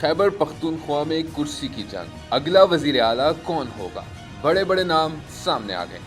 خیبر پختونخوا میں کرسی کی جنگ، اگلا وزیر اعلیٰ کون ہوگا؟ بڑے بڑے نام سامنے آ گئے۔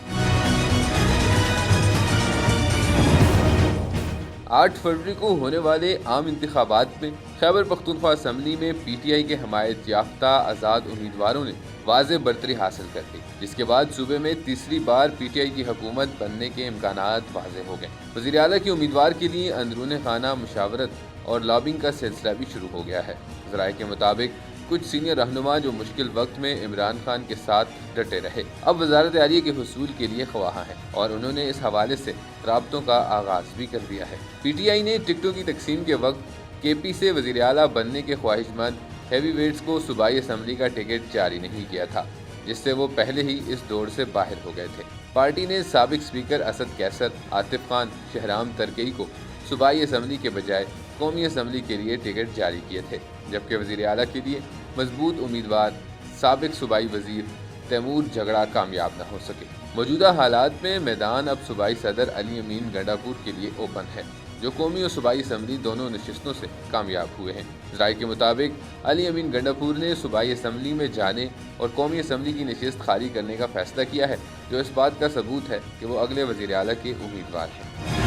8 فروری کو ہونے والے عام انتخابات میں خیبر پختونخوا اسمبلی میں پی ٹی آئی کے حمایت یافتہ آزاد امیدواروں نے واضح برتری حاصل کر لی، جس کے بعد صوبے میں تیسری بار پی ٹی آئی کی حکومت بننے کے امکانات واضح ہو گئے۔ وزیر اعلیٰ کے امیدوار کے لیے اندرون خانہ مشاورت اور لابنگ کا سلسلہ بھی شروع ہو گیا ہے۔ ذرائع کے مطابق کچھ سینئر رہنما جو مشکل وقت میں عمران خان کے ساتھ ڈٹے رہے، اب وزارت عالیہ کے حصول کے لیے خواہاں ہیں، اور انہوں نے اس حوالے سے رابطوں کا آغاز بھی کر دیا ہے۔ پی ٹی آئی نے ٹکٹوں کی تقسیم کے وقت کے پی سے وزیر اعلیٰ بننے کے خواہش مند ہیوی ویٹس کو صوبائی اسمبلی کا ٹکٹ جاری نہیں کیا تھا، جس سے وہ پہلے ہی اس دوڑ سے باہر ہو گئے تھے۔ پارٹی نے سابق اسپیکر اسد کیسر، عاطف خان، شہرام ترکئی کو صوبائی اسمبلی کے بجائے قومی اسمبلی کے لیے ٹکٹ جاری کیے تھے، جبکہ وزیر اعلیٰ کے لیے مضبوط امیدوار سابق صوبائی وزیر تیمور جھگڑا کامیاب نہ ہو سکے۔ موجودہ حالات میں میدان اب صوبائی صدر علی امین گنڈا پور کے لیے اوپن ہے، جو قومی اور صوبائی اسمبلی دونوں نشستوں سے کامیاب ہوئے ہیں۔ ذرائع کے مطابق علی امین گنڈا پور نے صوبائی اسمبلی میں جانے اور قومی اسمبلی کی نشست خالی کرنے کا فیصلہ کیا ہے، جو اس بات کا ثبوت ہے کہ وہ اگلے وزیر اعلیٰ کے امیدوار ہیں۔